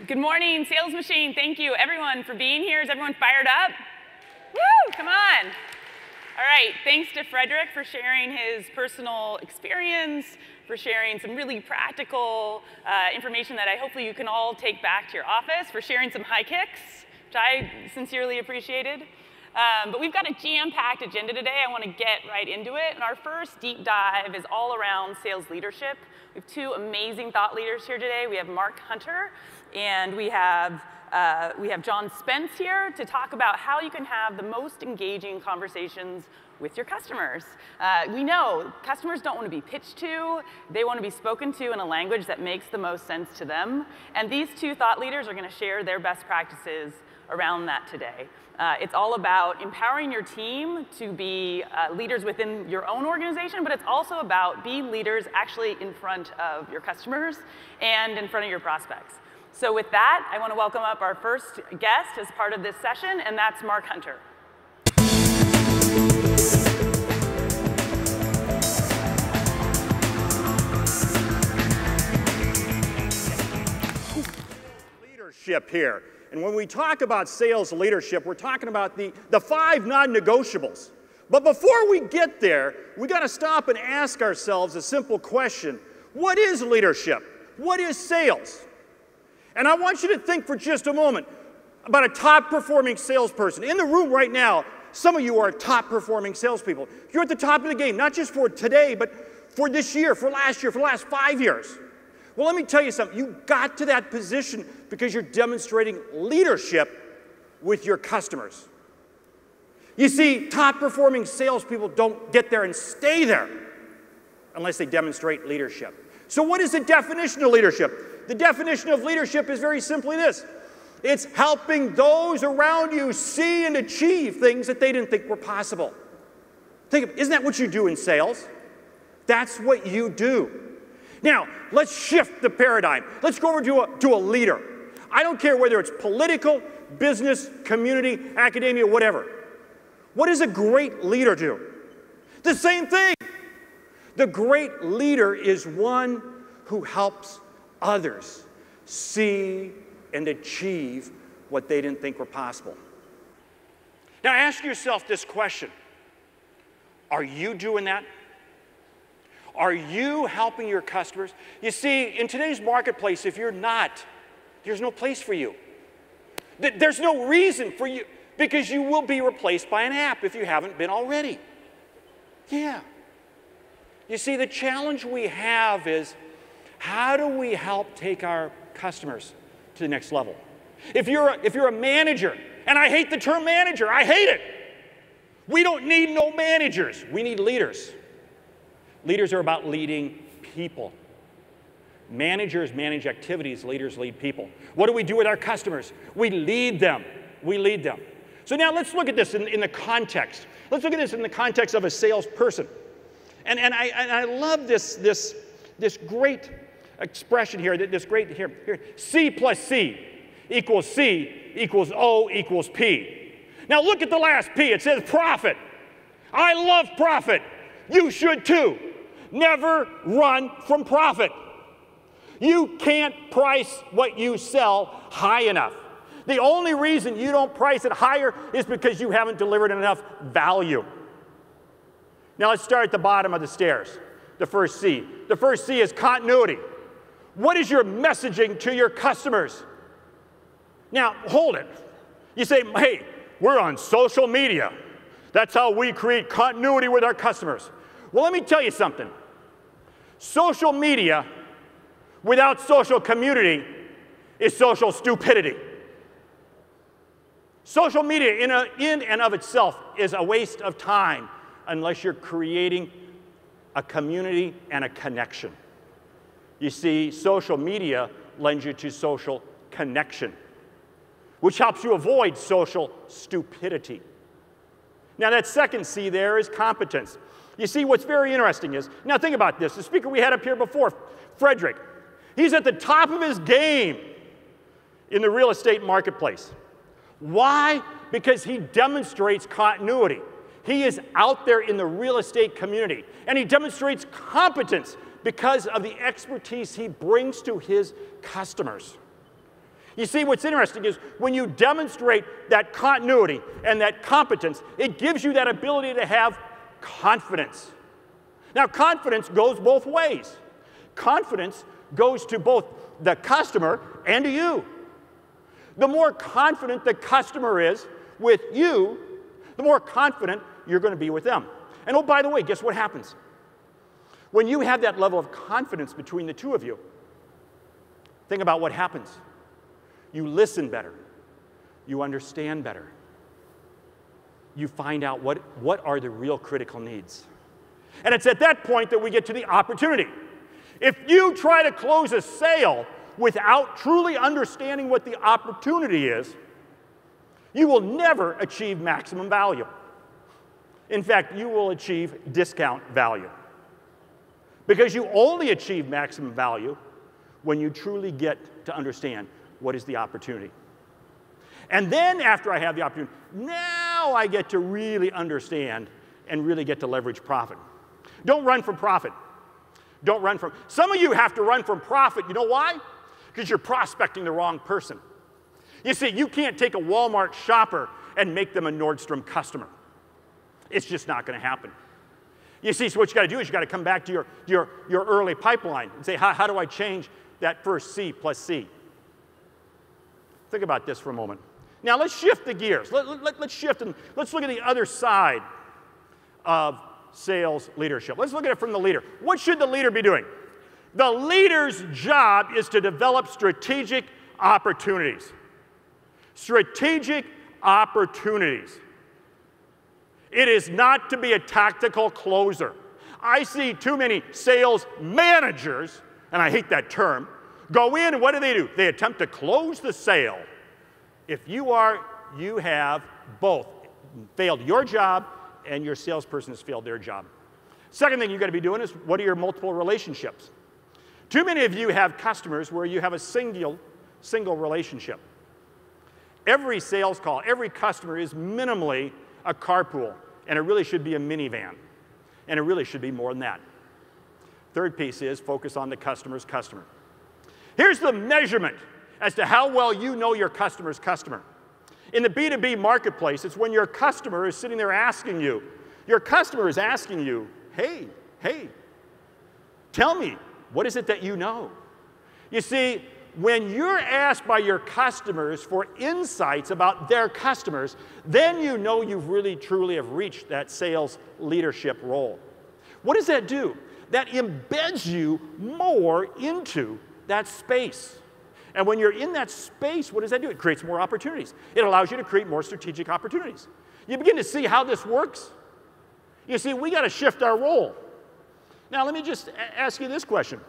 Good morning, Sales Machine. Thank you, everyone, for being here. Is everyone fired up? Woo, come on. All right, thanks to Frederick for sharing his personal experience, for sharing some really practical information that hopefully you can all take back to your office, for sharing some high kicks, which I sincerely appreciated. But we've got a jam-packed agenda today. I want to get right into it. And our first deep dive is all around sales leadership. We have two amazing thought leaders here today. We have Mark Hunter, and we have John Spence here to talk about how you can have the most engaging conversations with your customers. We know customers don't want to be pitched to. They want to be spoken to in a language that makes the most sense to them. And these two thought leaders are going to share their best practices around that today. It's all about empowering your team to be leaders within your own organization, but it's also about being leaders actually in front of your customers and in front of your prospects. So with that, I want to welcome up our first guest as part of this session, and that's Mark Hunter. Leadership here. And when we talk about sales leadership, we're talking about the 5 non-negotiables. But before we get there, we got to stop and ask ourselves a simple question. What is leadership? What is sales? And I want you to think for just a moment about a top-performing salesperson. In the room right now, some of you are top-performing salespeople. You're at the top of the game, not just for today, but for this year, for last year, for the last 5 years. Well, let me tell you something. You got to that position because you're demonstrating leadership with your customers. You see, top-performing salespeople don't get there and stay there unless they demonstrate leadership. So what is the definition of leadership? The definition of leadership is very simply this. It's helping those around you see and achieve things that they didn't think were possible. Isn't that what you do in sales? That's what you do. Now, let's shift the paradigm. Let's go over to a leader. I don't care whether it's political, business, community, academia, whatever. What does a great leader do? The same thing. The great leader is one who helps others see and achieve what they didn't think were possible. Now, ask yourself this question. Are you doing that? Are you helping your customers? You see, in today's marketplace, if you're not, there's no place for you. There's no reason for you, because you will be replaced by an app if you haven't been already. Yeah. You see, the challenge we have is, how do we help take our customers to the next level? If you're a manager, and I hate the term manager, I hate it. We don't need no managers. We need leaders. Leaders are about leading people. Managers manage activities, leaders lead people. What do we do with our customers? We lead them. We lead them. So now let's look at this in the context. Let's look at this in the context of a salesperson. And I love this great expression here, here. C plus C equals O equals P. Now look at the last P. It says profit. I love profit. You should too. Never run from profit. You can't price what you sell high enough. The only reason you don't price it higher is because you haven't delivered enough value. Now let's start at the bottom of the stairs. The first C. The first C is continuity. What is your messaging to your customers? Now, hold it. You say, hey, we're on social media. That's how we create continuity with our customers. Well, let me tell you something. Social media without social community is social stupidity. Social media in and of itself is a waste of time unless you're creating a community and a connection. You see, social media lends you to social connection, which helps you avoid social stupidity. Now, that second C there is competence. You see, what's very interesting is, now think about this. The speaker we had up here before, Frederick, he's at the top of his game in the real estate marketplace. Why? Because he demonstrates continuity. He is out there in the real estate community, and he demonstrates competence because of the expertise he brings to his customers. You see, what's interesting is when you demonstrate that continuity and that competence, it gives you that ability to have confidence. Now, confidence goes both ways. Confidence goes to both the customer and to you. The more confident the customer is with you, the more confident you're going to be with them. And oh, by the way, guess what happens? When you have that level of confidence between the two of you, think about what happens. You listen better. You understand better. You find out what are the real critical needs. And it's at that point that we get to the opportunity. If you try to close a sale without truly understanding what the opportunity is, you will never achieve maximum value. In fact, you will achieve discount value. Because you only achieve maximum value when you truly get to understand what is the opportunity. And then after I have the opportunity, now I get to really understand and really get to leverage profit. Don't run from profit. Don't run from. Some of you have to run from profit. You know why? Because you're prospecting the wrong person. You see, you can't take a Walmart shopper and make them a Nordstrom customer. It's just not going to happen. You see, so what you got to do is you got to come back to your early pipeline and say, how do I change that first C plus C? Think about this for a moment. Now let's shift the gears. Let's shift and let's look at the other side of sales leadership. Let's look at it from the leader. What should the leader be doing? The leader's job is to develop strategic opportunities. Strategic opportunities. It is not to be a tactical closer. I see too many sales managers, and I hate that term, go in and what do? They attempt to close the sale. If you have both failed your job and your salesperson has failed their job. Second thing you've got to be doing is what are your multiple relationships? Too many of you have customers where you have a single relationship. Every sales call, every customer is minimally a carpool, and it really should be a minivan. And it really should be more than that. Third piece is focus on the customer's customer. Here's the measurement as to how well you know your customer's customer. In the B2B marketplace, it's when your customer is sitting there asking you, your customer is asking you, hey, tell me, what is it that you know? You see, when you're asked by your customers for insights about their customers, then you know you've really truly have reached that sales leadership role. What does that do? That embeds you more into that space. And when you're in that space, what does that do? It creates more opportunities. It allows you to create more strategic opportunities. You begin to see how this works. You see, we got to shift our role. Now, let me just ask you this question.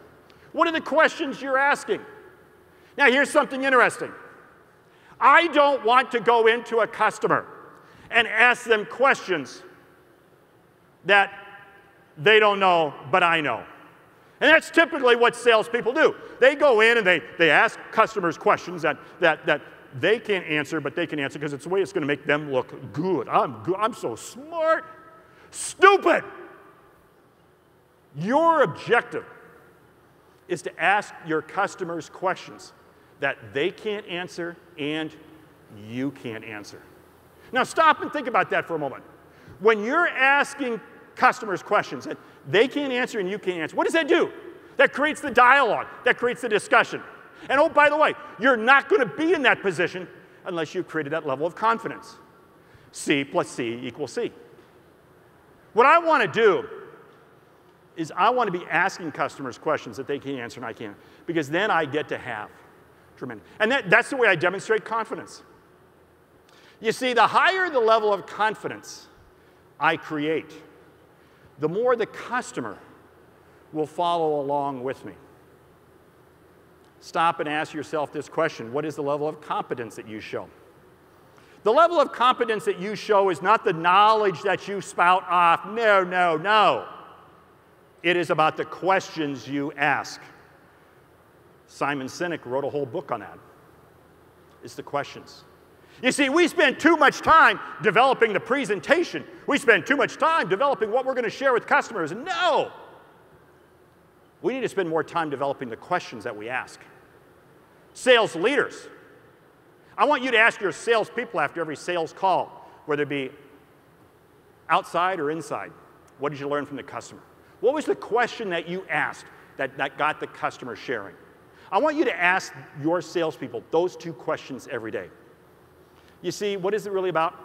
What are the questions you're asking? Now, here's something interesting. I don't want to go into a customer and ask them questions that they don't know, but I know. And that's typically what salespeople do. They go in and they ask customers questions that they can't answer, but they can answer because it's the way it's going to make them look good. I'm so smart. Stupid! Your objective is to ask your customers questions that they can't answer and you can't answer. Now stop and think about that for a moment. When you're asking customers questions that they can't answer and you can't answer, what does that do? That creates the dialogue. That creates the discussion. And oh, by the way, you're not going to be in that position unless you've created that level of confidence. C plus C equals C. What I want to do is I want to be asking customers questions that they can't answer and I can't, because then I get to have tremendous. And that's the way I demonstrate confidence. You see, the higher the level of confidence I create, the more the customer will follow along with me. Stop and ask yourself this question. What is the level of competence that you show? The level of competence that you show is not the knowledge that you spout off. No, no, no. It is about the questions you ask. Simon Sinek wrote a whole book on that. It's the questions. You see, we spend too much time developing the presentation. We spend too much time developing what we're going to share with customers. No! We need to spend more time developing the questions that we ask. Sales leaders I want you to ask your salespeople after every sales call, whether it be outside or inside, what did you learn from the customer? What was the question that you asked that got the customer sharing? I want you to ask your salespeople those two questions every day. You see, what is it really about?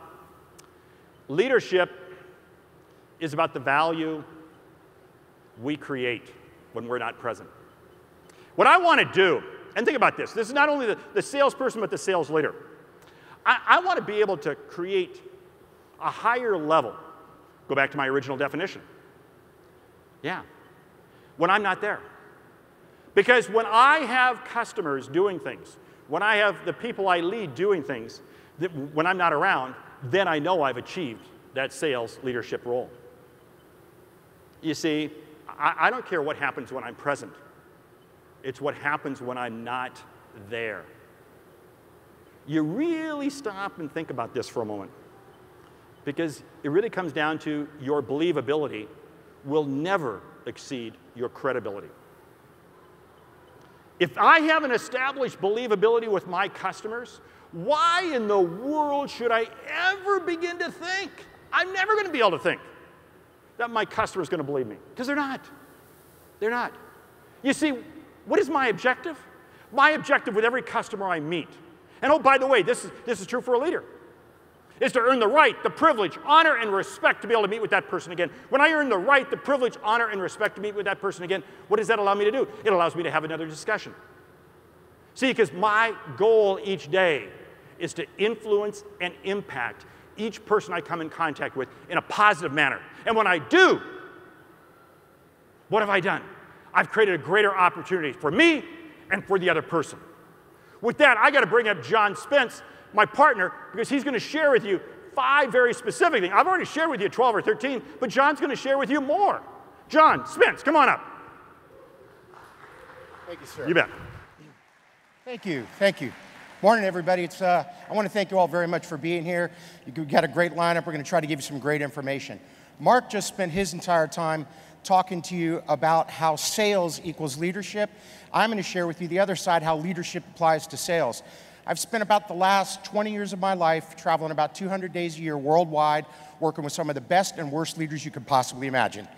Leadership is about the value we create when we're not present. What I want to do, and think about this is not only the salesperson, but the sales leader. I want to be able to create a higher level. Go back to my original definition. Yeah, when I'm not there. Because when I have customers doing things, when I have the people I lead doing things, when I'm not around, then I know I've achieved that sales leadership role. You see, I don't care what happens when I'm present. It's what happens when I'm not there. You really stop and think about this for a moment, because it really comes down to your believability will never exceed your credibility. If I haven't established believability with my customers, why in the world should I ever begin to think? I'm never going to be able to think that my customer is going to believe me, because they're not. They're not. You see, what is my objective? My objective with every customer I meet, and oh, by the way, this is true for a leader, is to earn the right, the privilege, honor, and respect to be able to meet with that person again. When I earn the right, the privilege, honor, and respect to meet with that person again, what does that allow me to do? It allows me to have another discussion. See, because my goal each day is to influence and impact each person I come in contact with in a positive manner. And when I do, what have I done? I've created a greater opportunity for me and for the other person. With that, I got to bring up John Spence, my partner, because he's going to share with you 5 very specific things. I've already shared with you 12 or 13, but John's going to share with you more. John Spence, come on up. Thank you, sir. You bet. Thank you. Thank you. Morning, everybody. I want to thank you all very much for being here. You've got a great lineup. We're going to try to give you some great information. Mark just spent his entire time talking to you about how sales equals leadership. I'm going to share with you the other side, how leadership applies to sales. I've spent about the last 20 years of my life traveling about 200 days a year worldwide, working with some of the best and worst leaders you could possibly imagine,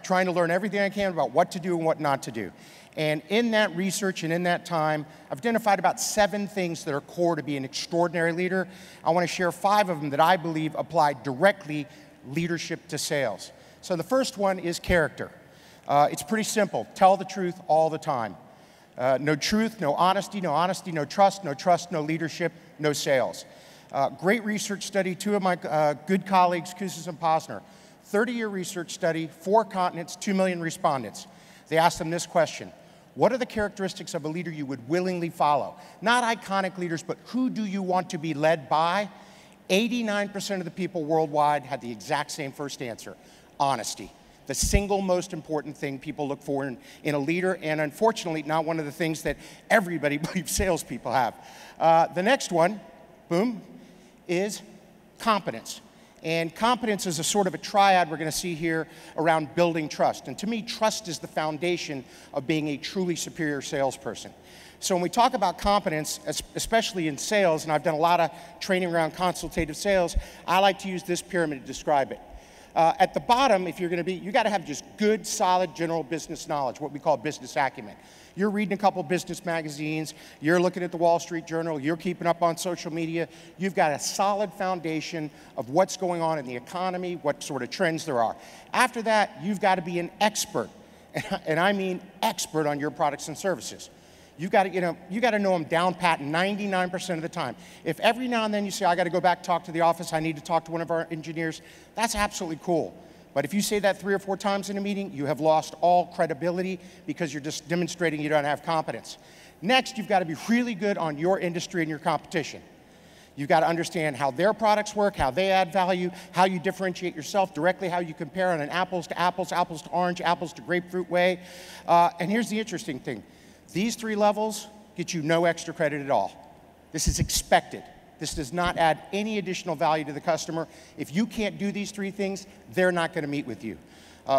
trying to learn everything I can about what to do and what not to do. And in that research and in that time, I've identified about 7 things that are core to be an extraordinary leader. I want to share 5 of them that I believe apply directly leadership to sales. So the first one is character. It's pretty simple. Tell the truth all the time. No truth, no honesty, no trust, no leadership, no sales. Great research study, 2 of my good colleagues, Koussis and Posner. 30-year research study, 4 continents, 2 million respondents. They asked them this question: what are the characteristics of a leader you would willingly follow? Not iconic leaders, but who do you want to be led by? 89% of the people worldwide had the exact same first answer: honesty. The single most important thing people look for in a leader, and unfortunately, not one of the things that everybody believes salespeople have. The next one, boom, is competence. And competence is a sort of a triad we're going to see here around building trust. And to me, trust is the foundation of being a truly superior salesperson. So when we talk about competence, especially in sales, and I've done a lot of training around consultative sales, I like to use this pyramid to describe it. At the bottom, if you're going to be, you got to have just good, solid, general business knowledge, what we call business acumen. You're reading a couple business magazines, you're looking at the Wall Street Journal, you're keeping up on social media. You've got a solid foundation of what's going on in the economy, what sort of trends there are. After that, you've got to be an expert, and I mean expert on your products and services. You got to know them down pat 99% of the time. If every now and then you say, I got to go back, talk to the office, I need to talk to one of our engineers, that's absolutely cool. But if you say that 3 or 4 times in a meeting, you have lost all credibility because you're just demonstrating you don't have competence. Next, you've got to be really good on your industry and your competition. You've got to understand how their products work, how they add value, how you differentiate yourself directly, how you compare on an apples to apples, apples to orange, apples to grapefruit way. And here's the interesting thing. These 3 levels get you no extra credit at all. This is expected. This does not add any additional value to the customer. If you can't do these 3 things, they're not going to meet with you,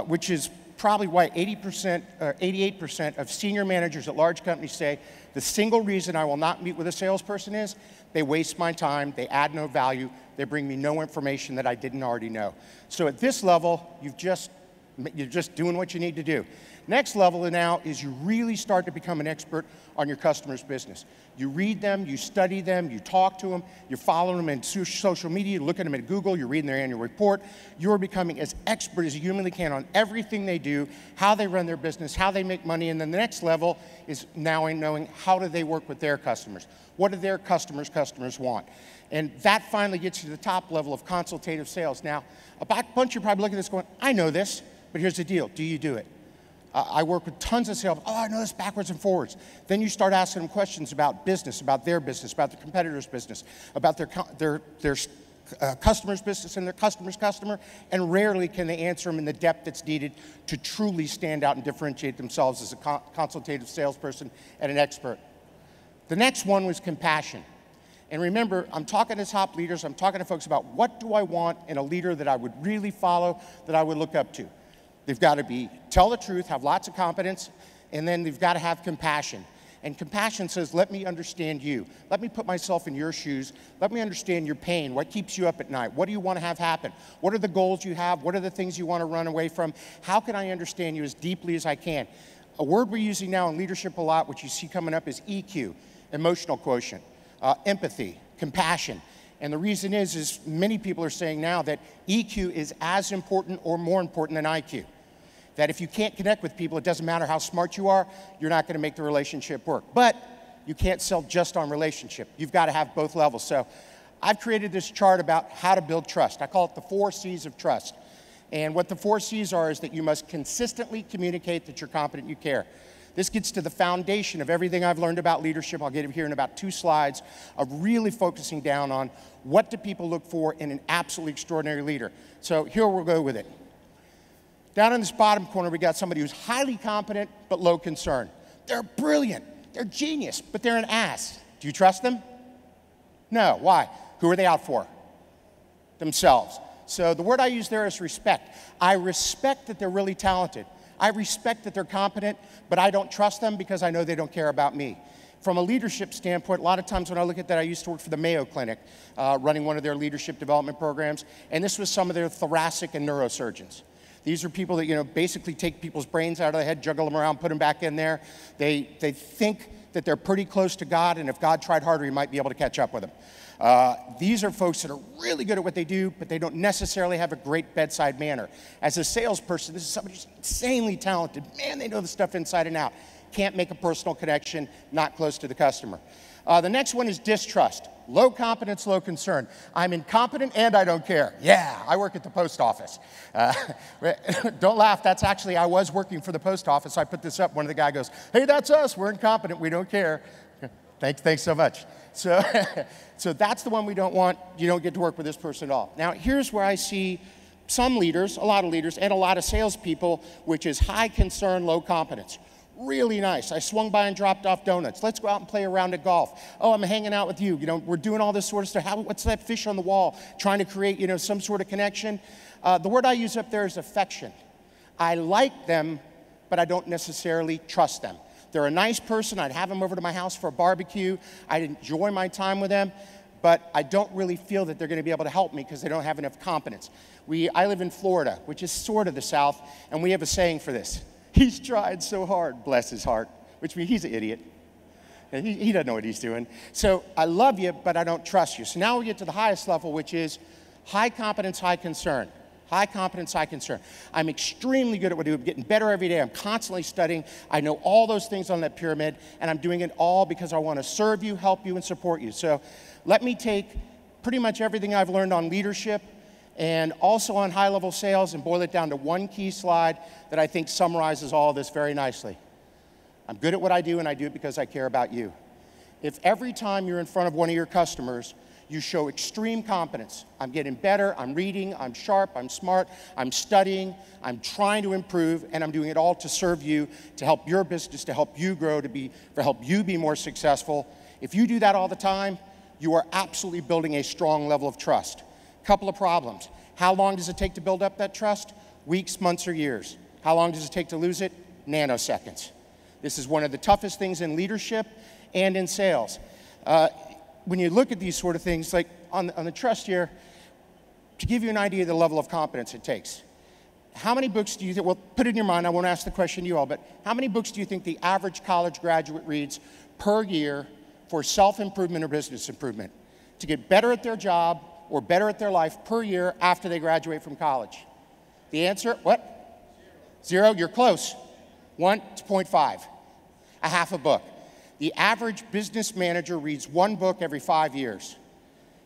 which is probably why 80% or 88% of senior managers at large companies say the single reason I will not meet with a salesperson is they waste my time, they add no value, they bring me no information that I didn't already know. So at this level, you're just doing what you need to do. Next level now is you really start to become an expert on your customer's business. You read them, you study them, you talk to them, you're following them in social media, you look at them at Google, you're reading their annual report. You're becoming as expert as you humanly can on everything they do, how they run their business, how they make money, and then the next level is now knowing how do they work with their customers. What do their customers want? And that finally gets you to the top level of consultative sales. Now, a bunch of you are probably looking at this going, I know this, but here's the deal. Do you do it? I work with tons of sales. Oh, I know this backwards and forwards. Then you start asking them questions about business, about their business, about the competitor's business, about their customer's business and their customer's customer, and rarely can they answer them in the depth that's needed to truly stand out and differentiate themselves as a consultative salesperson and an expert. The next one was compassion. And remember, I'm talking to top leaders, I'm talking to folks about what do I want in a leader that I would really follow, that I would look up to. They've got to tell the truth, have lots of competence, and then they've got to have compassion. And compassion says, let me understand you. Let me put myself in your shoes. Let me understand your pain. What keeps you up at night? What do you want to have happen? What are the goals you have? What are the things you want to run away from? How can I understand you as deeply as I can? A word we're using now in leadership a lot, which you see coming up, is EQ, emotional quotient, empathy, compassion. And the reason is many people are saying now that EQ is as important or more important than IQ. That if you can't connect with people, it doesn't matter how smart you are, you're not going to make the relationship work. But you can't sell just on relationship. You've got to have both levels. So I've created this chart about how to build trust. I call it the 4 C's of trust. And what the 4 C's are is that you must consistently communicate that you're competent and you care. This gets to the foundation of everything I've learned about leadership. I'll get here in about 2 slides of really focusing down on what do people look for in an absolutely extraordinary leader. So here we'll go with it. Down in this bottom corner, we got somebody who's highly competent but low concern. They're brilliant, they're genius, but they're an ass. Do you trust them? No, why? Who are they out for? Themselves. So the word I use there is respect. I respect that they're really talented. I respect that they're competent, but I don't trust them because I know they don't care about me. From a leadership standpoint, a lot of times when I look at that, I used to work for the Mayo Clinic, running one of their leadership development programs, and this was some of their thoracic and neurosurgeons. These are people that, basically take people's brains out of the head, juggle them around, put them back in there. They think that they're pretty close to God, and if God tried harder, he might be able to catch up with them. These are folks that are really good at what they do, but they don't necessarily have a great bedside manner. As a salesperson, this is somebody who's insanely talented. Man, they know the stuff inside and out. Can't make a personal connection, not close to the customer. The next one is distrust. Low competence, low concern. I'm incompetent and I don't care. Yeah, I work at the post office. Don't laugh, that's actually, I was working for the post office. I put this up, one of the guys goes, hey, that's us, we're incompetent, we don't care. Thanks so much. So, so that's the one we don't want. You don't get to work with this person at all. Now, here's where I see some leaders, a lot of leaders, and a lot of salespeople, which is high concern, low competence. Really nice. I swung by and dropped off donuts. Let's go out and play a round of golf. Oh, I'm hanging out with you. We're doing all this sort of stuff. What's that fish on the wall? Trying to create, some sort of connection. The word I use up there is affection. I like them, but I don't necessarily trust them. They're a nice person. I'd have them over to my house for a barbecue. I'd enjoy my time with them, but I don't really feel that they're going to be able to help me because they don't have enough competence. I live in Florida, which is sort of the South, and we have a saying for this. He's tried so hard, bless his heart, which means he's an idiot. And he doesn't know what he's doing. So I love you, but I don't trust you. So now we get to the highest level, which is high competence, high concern. High competence, high concern. I'm extremely good at what I do. I'm getting better every day. I'm constantly studying. I know all those things on that pyramid, and I'm doing it all because I want to serve you, help you, and support you. So let me take pretty much everything I've learned on leadership and also on high-level sales and boil it down to one key slide that I think summarizes all of this very nicely. I'm good at what I do, and I do it because I care about you. If every time you're in front of one of your customers, you show extreme competence, I'm getting better, I'm reading, I'm sharp, I'm smart, I'm studying, I'm trying to improve, and I'm doing it all to serve you, to help your business, to help you grow, to help you be more successful. If you do that all the time, you are absolutely building a strong level of trust. Couple of problems. How long does it take to build up that trust? Weeks, months, or years? How long does it take to lose it? Nanoseconds. This is one of the toughest things in leadership and in sales. When you look at these sort of things, like on the trust here, to give you an idea of the level of competence it takes, how many books do you think, well, put it in your mind, I won't ask the question to you all, but how many books do you think the average college graduate reads per year for self-improvement or business improvement, to get better at their job or better at their life per year after they graduate from college? The answer, what? Zero, you're close. 1 to 0.5, a half a book. The average business manager reads 1 book every 5 years.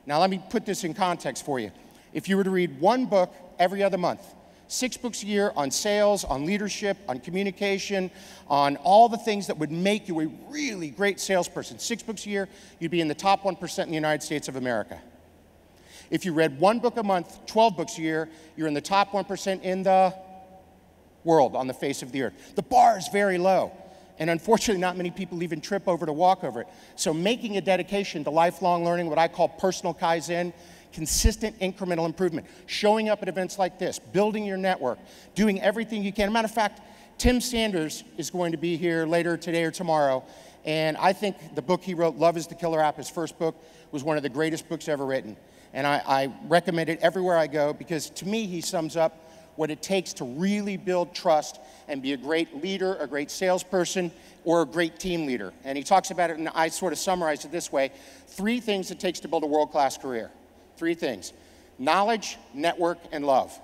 Now let me put this in context for you. If you were to read 1 book every other month, 6 books a year on sales, on leadership, on communication, on all the things that would make you a really great salesperson, 6 books a year, you'd be in the top 1% in the United States of America. If you read 1 book a month, 12 books a year, you're in the top 1% in the world, on the face of the earth. The bar is very low, and unfortunately not many people even trip over to walk over it. So making a dedication to lifelong learning, what I call personal Kaizen, consistent incremental improvement, showing up at events like this, building your network, doing everything you can. As a matter of fact, Tim Sanders is going to be here later today or tomorrow, and I think the book he wrote, Love is the Killer App, his first book, was one of the greatest books ever written. And I recommend it everywhere I go, because to me he sums up what it takes to really build trust and be a great leader, a great salesperson, or a great team leader. And he talks about it, and I sort of summarize it this way: 3 things it takes to build a world-class career. 3 things: knowledge, network, and love.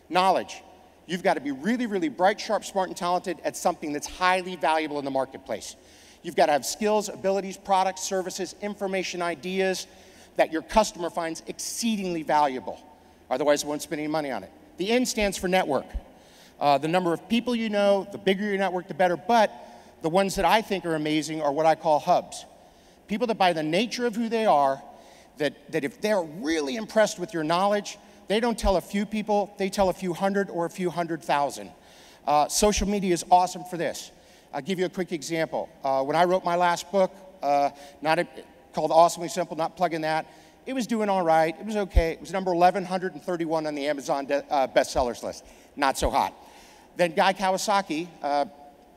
Knowledge. You've got to be really, really bright, sharp, smart, and talented at something that's highly valuable in the marketplace. You've got to have skills, abilities, products, services, information, ideas that your customer finds exceedingly valuable. Otherwise, they won't spend any money on it. The N stands for network. The number of people you know, the bigger your network, the better. But the ones that I think are amazing are what I call hubs. People that, by the nature of who they are, that if they're really impressed with your knowledge, they don't tell a few people, they tell a few hundred or a few 100,000. Social media is awesome for this. I'll give you a quick example. When I wrote my last book, called Awesomely Simple, not plugging that, it was doing all right. It was okay. It was number 1131 on the Amazon bestsellers list. Not so hot. Then Guy Kawasaki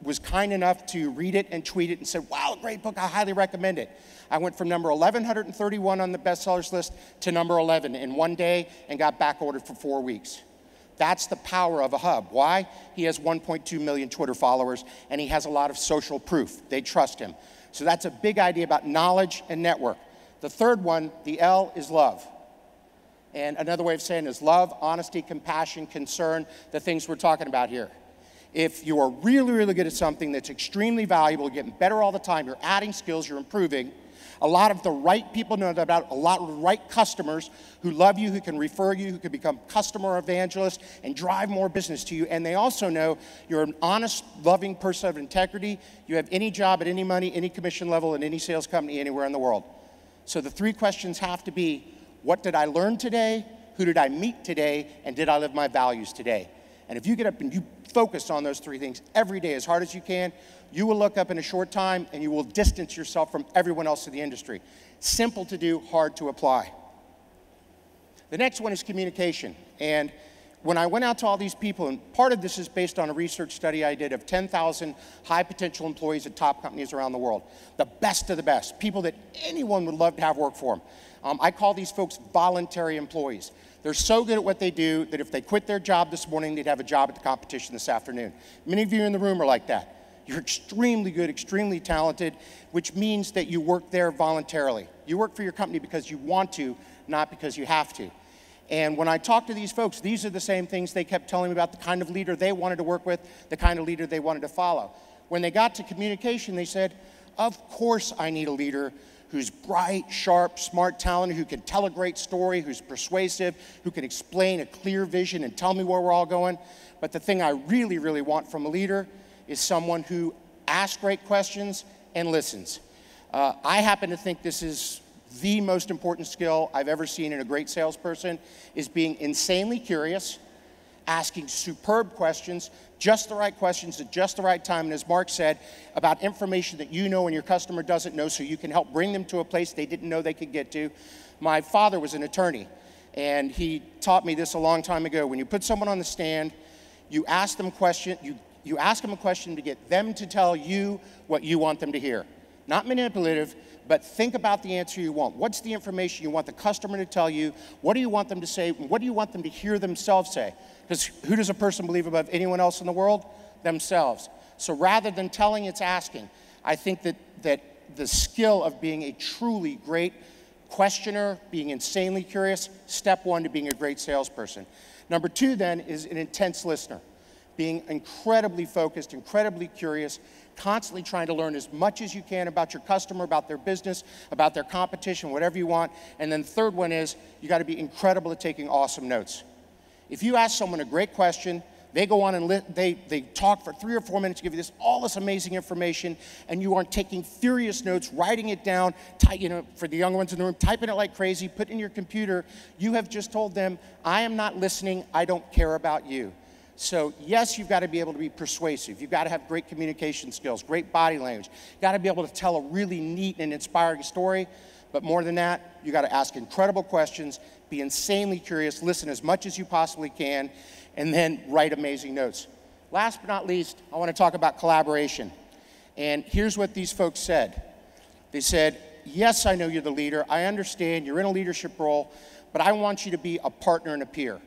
was kind enough to read it and tweet it and said, wow, great book, I highly recommend it. I went from number 1131 on the bestsellers list to number 11 in 1 day and got back ordered for 4 weeks. That's the power of a hub. Why? He has 1.2 million Twitter followers, and he has a lot of social proof. They trust him. So that's a big idea about knowledge and network. The third one, the L, is love. And another way of saying it is love, honesty, compassion, concern, the things we're talking about here. If you are really, really good at something that's extremely valuable, you're getting better all the time, you're adding skills, you're improving, a lot of the right people know about, a lot of the right customers who love you, who can refer you, who can become customer evangelists and drive more business to you. And they also know you're an honest, loving person of integrity. You have any job at any money, any commission level, in any sales company anywhere in the world. So the 3 questions have to be, what did I learn today? Who did I meet today? And did I live my values today? And if you get up and you focus on those 3 things every day as hard as you can, you will look up in a short time and you will distance yourself from everyone else in the industry. Simple to do, hard to apply. The next one is communication. And when I went out to all these people, and part of this is based on a research study I did of 10,000 high potential employees at top companies around the world, the best of the best, people that anyone would love to have work for them. I call these folks voluntary employees. They're so good at what they do that if they quit their job this morning, they'd have a job at the competition this afternoon. Many of you in the room are like that. You're extremely good, extremely talented, which means that you work there voluntarily. You work for your company because you want to, not because you have to. And when I talk to these folks, these are the same things they kept telling me about the kind of leader they wanted to work with, the kind of leader they wanted to follow. When they got to communication, they said, of course I need a leader who's bright, sharp, smart, talented, who can tell a great story, who's persuasive, who can explain a clear vision and tell me where we're all going. But the thing I really, really want from a leader is someone who asks great questions and listens. I happen to think this is the most important skill I've ever seen in a great salesperson, is being insanely curious, asking superb questions, just the right questions at just the right time, and as Mark said, about information that you know and your customer doesn't know, so you can help bring them to a place they didn't know they could get to. My father was an attorney, and he taught me this a long time ago. When you put someone on the stand, You ask them you ask them a question to get them to tell you what you want them to hear. Not manipulative, but think about the answer you want. What's the information you want the customer to tell you? What do you want them to say? What do you want them to hear themselves say? Because who does a person believe above anyone else in the world? Themselves. So rather than telling, it's asking. I think that the skill of being a truly great questioner, being insanely curious, step one to being a great salesperson. Number two then is an intense listener. Being incredibly focused, incredibly curious, constantly trying to learn as much as you can about your customer, about their business, about their competition, whatever you want. And then the third one is you got to be incredible at taking awesome notes. If you ask someone a great question, they go on and they talk for 3 or 4 minutes, give you all this amazing information, and you aren't taking furious notes, writing it down, for the young ones in the room, typing it like crazy, put it in your computer. You have just told them, I am not listening, I don't care about you. So yes, you've got to be able to be persuasive. You've got to have great communication skills, great body language. You've got to be able to tell a really neat and inspiring story. But more than that, you've got to ask incredible questions, be insanely curious, listen as much as you possibly can, and then write amazing notes. Last but not least, I want to talk about collaboration. And here's what these folks said. They said, yes, I know you're the leader. I understand you're in a leadership role, but I want you to be a partner and a peer.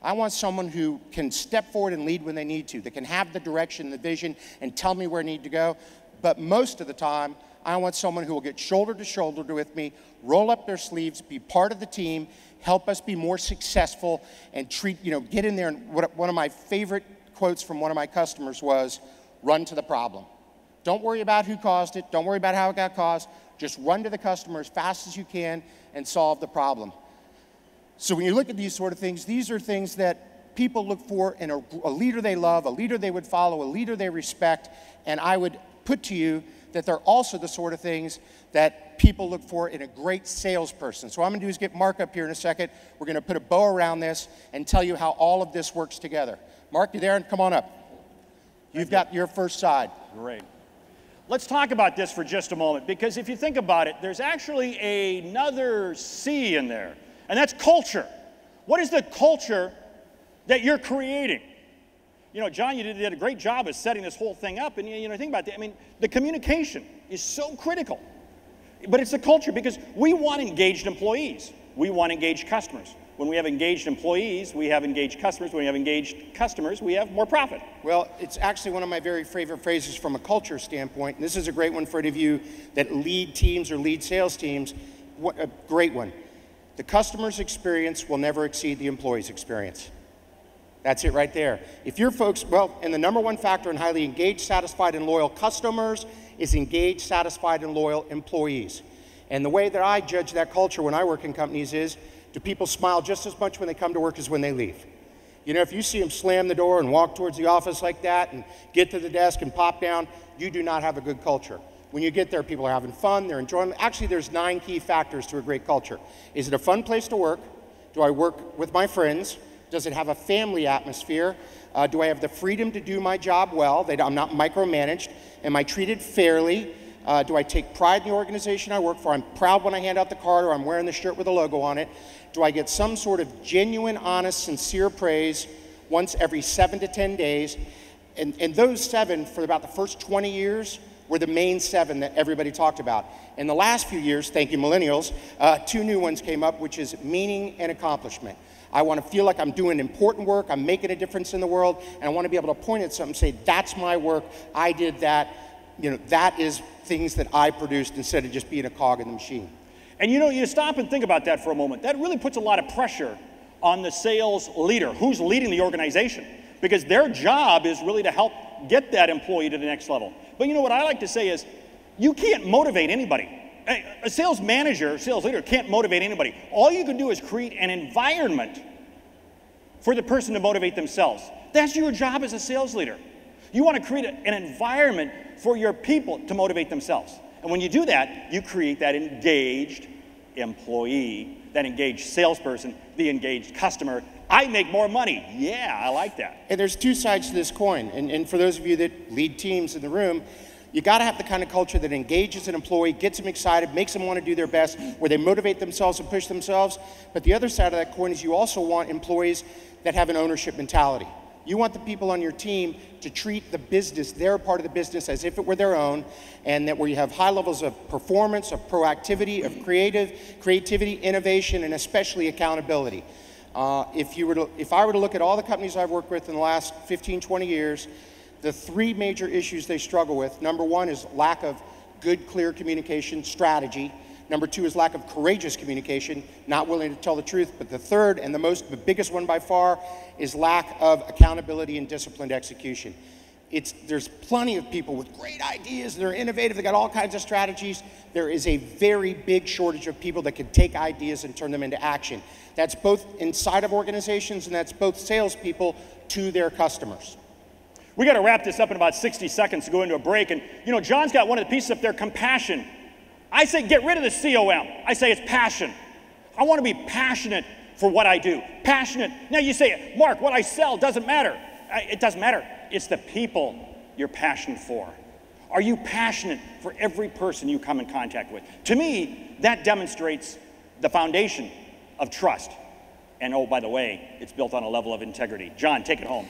I want someone who can step forward and lead when they need to, that can have the direction, the vision, and tell me where I need to go. But most of the time, I want someone who will get shoulder to shoulder with me, roll up their sleeves, be part of the team, help us be more successful, and get in there. And one of my favorite quotes from one of my customers was, run to the problem. Don't worry about who caused it. Don't worry about how it got caused. Just run to the customer as fast as you can and solve the problem. So when you look at these sort of things, these are things that people look for in a leader they love, a leader they would follow, a leader they respect, and I would put to you that they're also the sort of things that people look for in a great salesperson. So what I'm going to do is get Mark up here in a second. We're going to put a bow around this and tell you how all of this works together. Mark, you there? And come on up. You've got your first side. Great. Let's talk about this for just a moment, because if you think about it, there's actually another C in there. And that's culture. What is the culture that you're creating? You know, John, you did a great job of setting this whole thing up. And, think about that. I mean, the communication is so critical. But it's the culture, because we want engaged employees. We want engaged customers. When we have engaged employees, we have engaged customers. When we have engaged customers, we have more profit. Well, it's actually one of my very favorite phrases from a culture standpoint. And this is a great one for any of you that lead teams or lead sales teams. A great one. The customer's experience will never exceed the employee's experience. That's it right there. If your folks, and the number one factor in highly engaged, satisfied, and loyal customers is engaged, satisfied, and loyal employees. And the way that I judge that culture when I work in companies is, do people smile just as much when they come to work as when they leave? You know, if you see them slam the door and walk towards the office like that and get to the desk and pop down, you do not have a good culture. When you get there, people are having fun, they're enjoying. Actually, there's 9 key factors to a great culture. Is it a fun place to work? Do I work with my friends? Does it have a family atmosphere? Do I have the freedom to do my job well? I'm not micromanaged. Am I treated fairly? Do I take pride in the organization I work for? I'm proud when I hand out the card or I'm wearing the shirt with a logo on it. Do I get some sort of genuine, honest, sincere praise once every 7 to 10 days? And those 7, for about the first 20 years, were the main 7 that everybody talked about. In the last few years, thank you millennials, 2 new ones came up, which is meaning and accomplishment. I want to feel like I'm doing important work, I'm making a difference in the world, and I want to be able to point at something and say, that's my work, I did that. That is things that I produced instead of just being a cog in the machine. And you stop and think about that for a moment. That really puts a lot of pressure on the sales leader, who's leading the organization, because their job is really to help get that employee to the next level. But what I like to say is, you can't motivate anybody. A sales manager, sales leader can't motivate anybody. All you can do is create an environment for the person to motivate themselves. That's your job as a sales leader. You want to create an environment for your people to motivate themselves. And when you do that, you create that engaged employee, that engaged salesperson, the engaged customer. I make more money. Yeah, I like that. And there's 2 sides to this coin. And for those of you that lead teams in the room, you got to have the kind of culture that engages an employee, gets them excited, makes them want to do their best, where they motivate themselves and push themselves. But the other side of that coin is you also want employees that have an ownership mentality. You want the people on your team to treat the business, their part of the business, as if it were their own, and that where you have high levels of performance, of proactivity, of creativity, innovation, and especially accountability. If I were to look at all the companies I've worked with in the last 15, 20 years, the three major issues they struggle with, number one is lack of good, clear communication strategy. Number two is lack of courageous communication, not willing to tell the truth. But the third and the biggest one by far is lack of accountability and disciplined execution. There's plenty of people with great ideas, they're innovative, they got all kinds of strategies. There is a very big shortage of people that can take ideas and turn them into action. That's both inside of organizations and that's both salespeople to their customers. We got to wrap this up in about 60 seconds to go into a break. And you know, John's got one of the pieces up there, compassion. I say get rid of the COM. I say it's passion. I want to be passionate for what I do. Passionate. Now you say, Mark, what I sell doesn't matter. It doesn't matter. It's the people you're passionate for. Are you passionate for every person you come in contact with? To me, that demonstrates the foundation of trust. And oh, by the way, it's built on a level of integrity. John, take it home.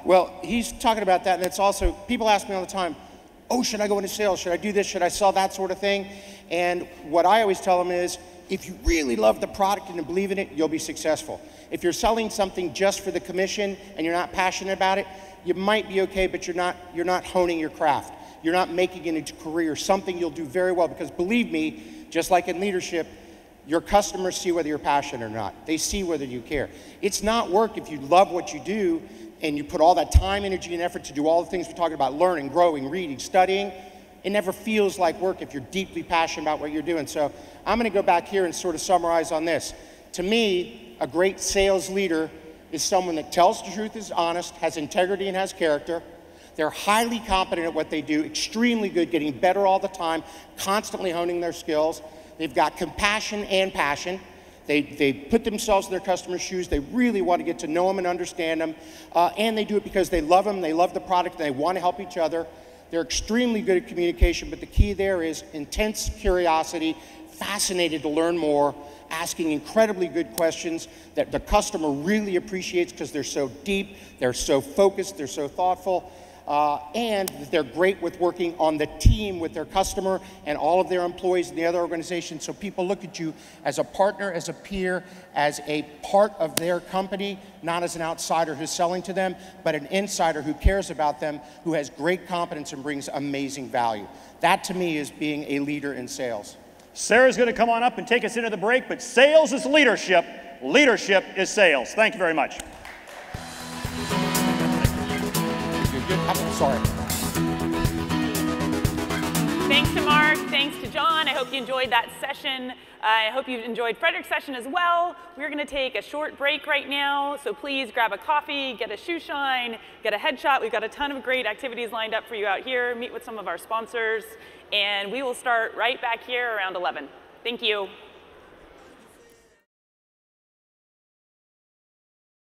Well, he's talking about that, and it's also, people ask me all the time, oh, should I go into sales? Should I do this? Should I sell that sort of thing? And what I always tell them is, if you really love the product and believe in it, you'll be successful. If you're selling something just for the commission and you're not passionate about it, you might be okay, but you're not honing your craft. You're not making it into a career, something you'll do very well, because believe me, just like in leadership, your customers see whether you're passionate or not. They see whether you care. It's not work if you love what you do and you put all that time, energy, and effort to do all the things we're talking about, learning, growing, reading, studying. It never feels like work if you're deeply passionate about what you're doing. So I'm going to go back here and sort of summarize on this. To me, a great sales leader is someone that tells the truth, is honest, has integrity, and has character. They're highly competent at what they do, extremely good, getting better all the time, constantly honing their skills. They've got compassion and passion. They put themselves in their customers' shoes. They really want to get to know them and understand them. And they do it because they love them, they love the product, and they want to help each other. They're extremely good at communication, but the key there is intense curiosity, fascinated to learn more, asking incredibly good questions that the customer really appreciates because they're so deep, they're so focused, they're so thoughtful. And they're great with working on the team with their customer and all of their employees in the other organizations. So people look at you as a partner, as a peer, as a part of their company, not as an outsider who's selling to them, but an insider who cares about them, who has great competence and brings amazing value. That to me is being a leader in sales. Sarah's going to come on up and take us into the break, but sales is leadership. Leadership is sales. Thank you very much. Sorry. Thanks to Mark, thanks to John. I hope you enjoyed that session. I hope you enjoyed Frederick's session as well. We're going to take a short break right now, so please grab a coffee, get a shoe shine, get a headshot. We've got a ton of great activities lined up for you out here. Meet with some of our sponsors, and we will start right back here around 11. Thank you.